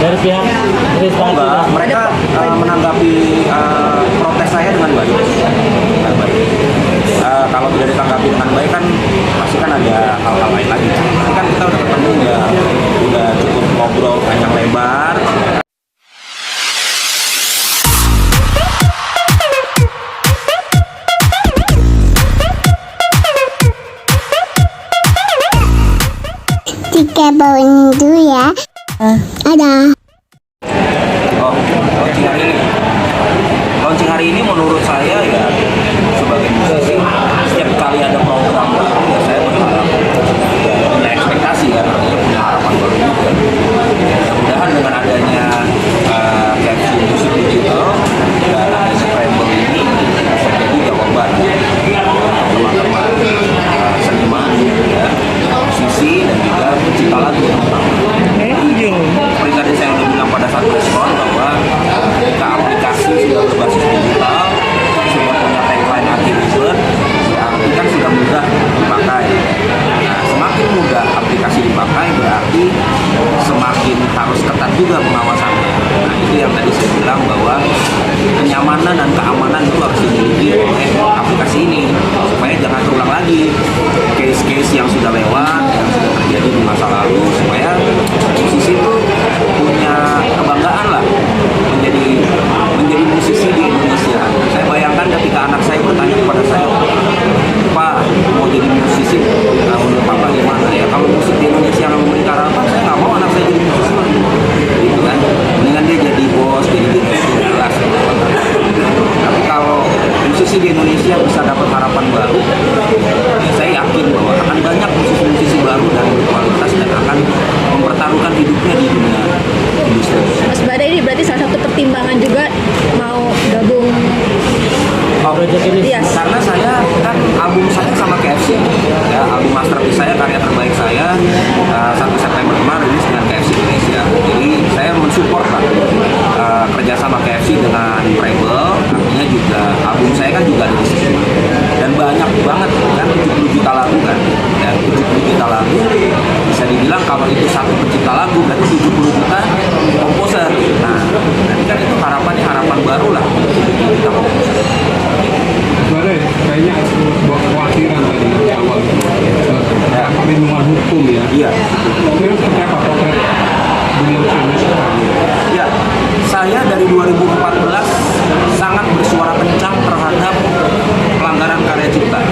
dari pihak Enggak, mereka menanggapi protes saya dengan baik. Dengan baik. Kalau tidak ditanggapi dengan baik kan pasti kan ada hal-hal lain lagi. Tapi kan kita udah ketemu, udah cukup ngobrol panjang lebar. Tiga bawang dulu ya. Ada. Launching hari ini. Launching hari ini menurut saya ya sebagai musisi setiap kali ada program baru ya saya berharap ya, punya ekspektasi kan, artinya punya harapan baru juga. Mudah-mudahan dengan adanya capsule musik digital dan adanya Scramble ini bisa jadi jawaban teman-teman seniman, ya, musisi dan juga pencipta lagu terutama. Seperti tadi saya udah bilang pada saat respon bahwa ketika aplikasi sudah berbasis digital, sudah punya tagline anti ribet, berarti kan sudah mudah dipakai. Nah, semakin mudah aplikasi dipakai berarti semakin harus ketat juga pengawasannya. Nah, itu yang tadi saya bilang bahwa kenyamanan dan keamanan itu harus dimiliki oleh aplikasi ini supaya jangan terulang lagi case-case yang sudah lewat, yang sudah terjadi di masa lalu, supaya musisi itu punya kebanggaan lah menjadi musisi di Indonesia. Saya bayangkan ketika anak saya bertanya kepada saya, "Pak, mau jadi musisi?" Menurut Papa gimana ya? Kalau musik di Indonesia yang memberikan harapan, saya nggak mau anak saya jadi musisi lagi. Gitu kan? Mendingan dia jadi bos, jadi direktur, jelas. Tapi kalau musisi di Indonesia bisa dapat harapan baru, ya saya yakin bahwa akan banyak musisi-musisi baru dan berkualitas dan akan mempertaruhkan hidupnya di dunia industri. Mas Bada ini berarti salah satu pertimbangan juga mau gabung Project ini karena saya kan album saya sama KFC, ya, album masterpiece saya, karya terbaik saya 1 September kemarin rilis dengan KFC Indonesia. Jadi saya mensupport lah kerja sama KFC dengan Rebel, artinya juga album saya kan juga ada di situ. Dan banyak banget kan 70 juta lagu kan, dan 70 juta lagu bisa dibilang kalau itu satu pencipta lagu berarti 70 juta komposer. Nah, nanti kan itu harapan baru lah untuk kita komposer. Sebenarnya kayaknya ada sebuah kekhawatiran tadi di awal ya. Perlindungan hukum ya. Iya. Itu seperti apa potret dunia musik sekarang? Ya, saya dari 2014 sangat bersuara kencang terhadap pelanggaran karya cipta.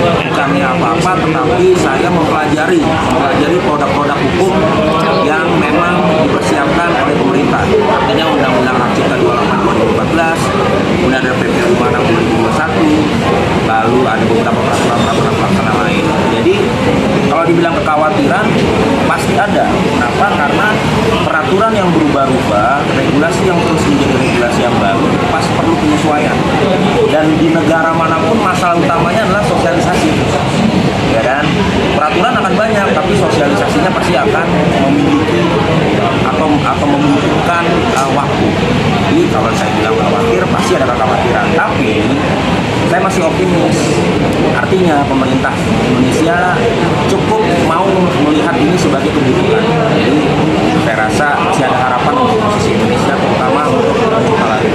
Bukannya apa-apa, tetapi saya mempelajari produk-produk hukum yang memang dipersiapkan oleh pemerintah. Artinya Undang-Undang Hak Cipta 28 2014, kemudian ada PP 56 2021, lalu ada beberapa peraturan pelaksana lain. Jadi kalau dibilang kekhawatiran pasti ada. Kenapa? Karena peraturan yang berubah-ubah, regulasi yang terus menjadi regulasi yang baru, pasti perlu penyesuaian. Dan di negara manapun masalah utamanya adalah sosialisasi. Ya kan? Peraturan akan banyak, tapi sosialisasinya pasti akan memiliki atau membutuhkan waktu. Jadi kalau saya bilang khawatir, pasti ada kekhawatiran. Tapi saya masih optimis. Artinya pemerintah Indonesia cukup mau melihat ini sebagai kebutuhan. Jadi saya rasa masih ada harapan untuk musisi Indonesia, terutama untuk pencipta lagu.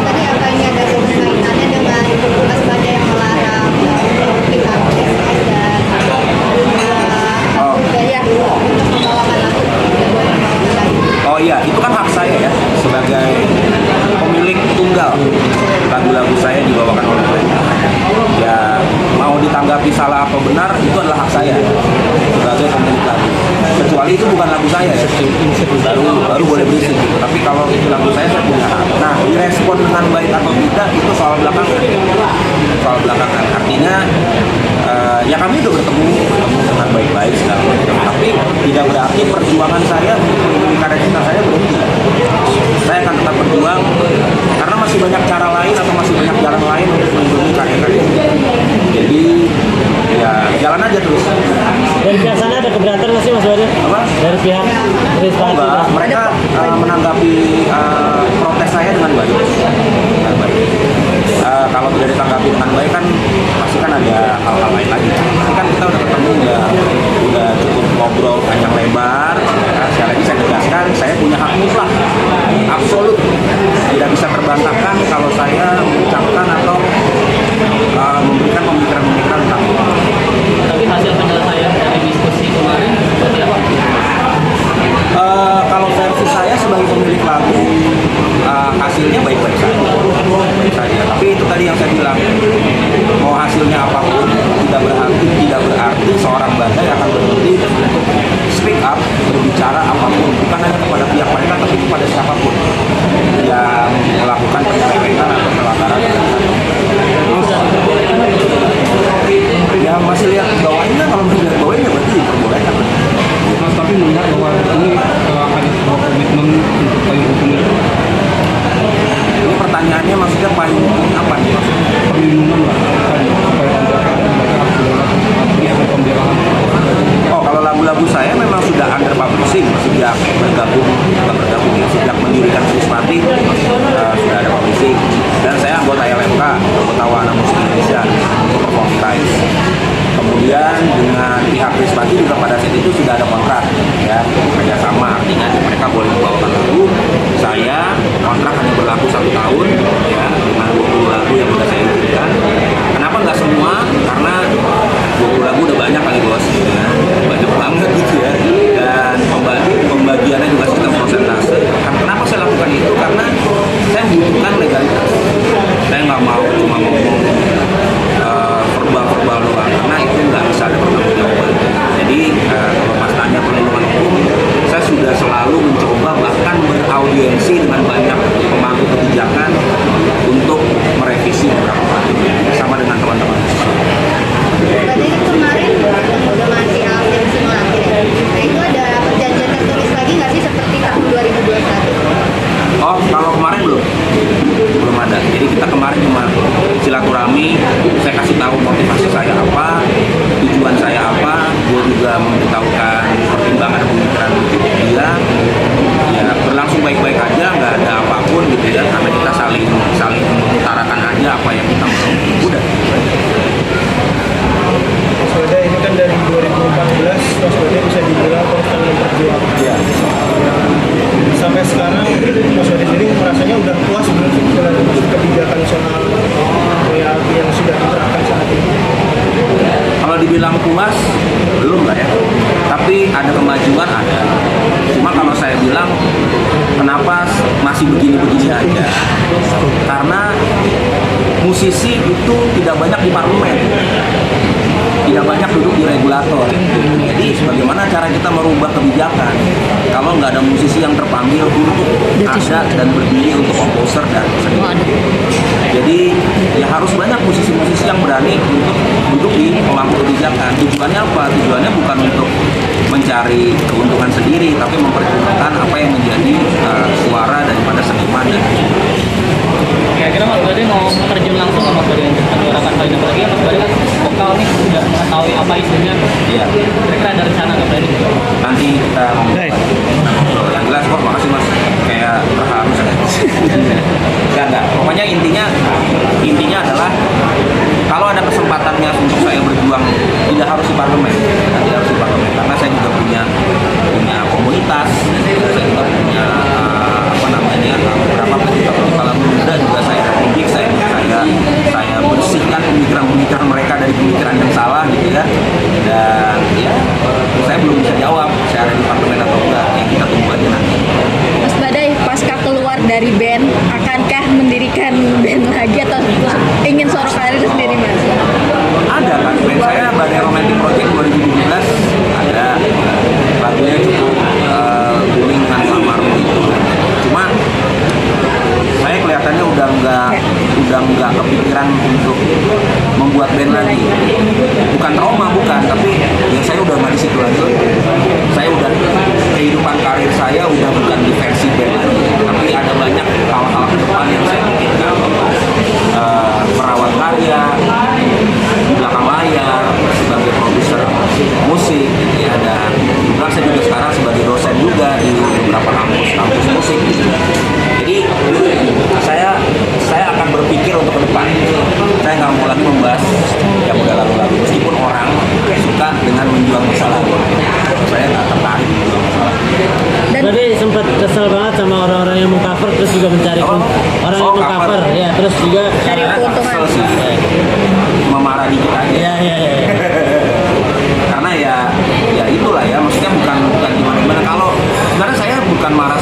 Tadi apanya ada kaitannya dengan Mas Bada yang melarang pihak SKS dan budaya membawakan lagu. Oh iya, itu kan hak saya ya sebagai pemilik tunggal, lagu-lagu saya dibawakan oleh mereka. Ya mau ditanggapi salah atau benar itu adalah hak saya sebagai pemilik lagu. Kecuali itu bukan lagu saya ya, baru boleh berisik gitu. Tapi kalau itu lagu saya punya hak. Nah, direspon dengan baik atau tidak itu soal belakangan. Artinya ya kami udah bertemu dengan baik-baik segala macam. Tapi tidak berarti perjuangan saya untuk melindungi karya cipta saya berhenti. Saya akan tetap berjuang karena masih banyak cara lain atau masih banyak jalan lain untuk melindungi karya-karya. Jadi ya jalan aja terus. dari pihak sana ada keberatan nggak sih Mas Bada? Apa? Dari pihak Enggak, mereka menanggapi protes saya dengan baik. Dengan baik. Kalau tidak ditanggapi dengan baik kan pasti kan ada hal-hal lain lagi. Tapi kan kita udah ketemu, udah cukup ngobrol panjang lebar. Sekali lagi saya tegaskan, saya mutlak, absolut, tidak bisa terbantahkan kalau saya mengucapkan atau memberikan pemikiran-pemikiran tentang itu. Tapi hasil penyelesaian dari diskusi kemarin seperti apa? Kalau versi saya sebagai pemilik lagu, hasilnya baik-baik saja. Baik saja. Tapi itu tadi yang saya bilang, mau hasilnya apapun tidak berarti seorang Badai akan berhenti speak up, berbicara apapun, bukan hanya kepada pihak mereka, tapi kepada siapapun yang melakukan penyelewengan atau pelanggaran. Ya masih lihat bawahnya, kalau masih lihat bawahnya berarti diperbolehkan. Mas, tapi melihat bahwa ini ada sebuah komitmen untuk payung hukum itu. Ini pertanyaannya maksudnya payung hukumnya apa nih maksudnya? Perlindungan lah, tadi supaya tidak mereka harus dilakukan ada pembelaan. Oh, kalau lagu-lagu saya memang sudah under publishing sejak sejak mendirikan Krispati sudah ada publishing, dan saya anggota LMK, anggota Warna Musik Indonesia untuk performing rights. Kemudian dengan pihak Krispati juga pada saat itu sudah ada kontrak, ya, kerjasama, artinya mereka boleh membawakan lagu. Saya kontrak hanya berlaku 1 tahun, ya, dengan 20 lagu yang sudah saya izinkan. Kenapa nggak semua? Karena 20 lagu udah banyak kali bos, ya. Banyak banget gitu ya. Dan pembagiannya juga sistem persentase. Kenapa saya lakukan itu? Karena saya membutuhkan legalitas. Saya nggak mau cuma ngomong verbal doang, karena itu nggak bisa ada pertanggungjawaban. Jadi kalau Mas tanya perlindungan hukum, saya sudah selalu mencoba bahkan beraudiensi dengan banyak pemangku kebijakan untuk merevisi beberapa hal sama dengan teman-teman. Tadi kemarin ketemu dengan si Alvin Simulasi. Nah itu ada perjanjian tertulis lagi nggak sih seperti tahun 2021? Oh, kalau kemarin belum ada. Jadi kita kemarin cuma silaturahmi, saya kasih tahu motivasi saya apa, tujuan saya apa, gue juga memberitahukan pertimbangan pemikiran dia. Ya berlangsung baik-baik aja, nggak ada apapun gitu ya, karena kita saling mengutarakan aja apa yang kita mau. Udah. Mas Badai ini kan dari 2014 Mas Badai bisa dibilang konstan memperjuangkan. Iya. Sampai sekarang Mas Badai sendiri merasanya udah puas belum sih dengan kebijakan soal royalti yang sudah diterapkan saat ini? Kalau dibilang puas, belum lah ya. Tapi ada kemajuan, ada. Cuma kalau saya bilang, kenapa masih begini-begini aja? Karena musisi itu tidak banyak di parlemen, tidak banyak duduk di regulator. Jadi bagaimana cara kita merubah kebijakan kalau nggak ada musisi yang terpanggil untuk ada dan berdiri untuk komposer dan seni? Jadi ya harus banyak musisi-musisi yang berani untuk duduk di pemangku kebijakan. Tujuannya apa? Tujuannya bukan untuk mencari keuntungan sendiri, tapi memperjuangkan apa yang menjadi suara daripada seniman dan Kira-kira Mas Badai mau terjun langsung nggak Mas Badai untuk menyuarakan hal ini? Apalagi Mas Badai kan vokal nih, sudah mengetahui apa isunya. Iya. Kira-kira ada rencana nggak Badai? Nanti kita ngobrol. Yang jelas kok, makasih Mas, kayak terharu saya. Enggak. Pokoknya intinya adalah kalau ada kesempatannya untuk saya berjuang, tidak harus di parlemen, karena saya juga punya komunitas, saya juga punya beberapa pencipta lagu muda juga saya didik, saya bersihkan pemikiran mereka dari pemikiran yang salah gitu ya. Dan ya saya belum bisa jawab saya ada di parlemen atau enggak, ya kita tunggu aja nanti. Mas Badai, pasca keluar dari band, akankah mendirikan band lagi atau ingin solo karir sendiri Mas? Ada kan, band saya Badai Romantic Project 2017 ada, lagunya cukup booming dengan Samarmu itu. Cuma saya kelihatannya udah nggak kepikiran untuk membuat band lagi. Bukan trauma, bukan, tapi ya saya udah nggak di situ lagi. Saya udah kehidupan karir saya udah bukan di versi band lagi, tapi ada banyak hal-hal ke depan yang saya pikirkan untuk merawat karya di belakang layar sebagai produser musik gitu ya. Dan juga saya juga sekarang sebagai dosen juga di beberapa kampus musik gitu. Jadi saya akan berpikir untuk ke depan. Saya nggak mau lagi membahas yang udah lalu-lalu, meskipun orang suka dengan menjual masa lalu. Saya nggak tertarik menjual masa lalu. Berarti sempat kesel banget sama orang-orang yang mengcover terus juga mencari Apa? orang Oh, yang mengcover cover. ya terus juga Cari Saya keuntungan. kesel sih. Cuma marah dikit aja. ya. Karena ya itulah ya, maksudnya bukan gimana kalau sebenarnya saya bukan marah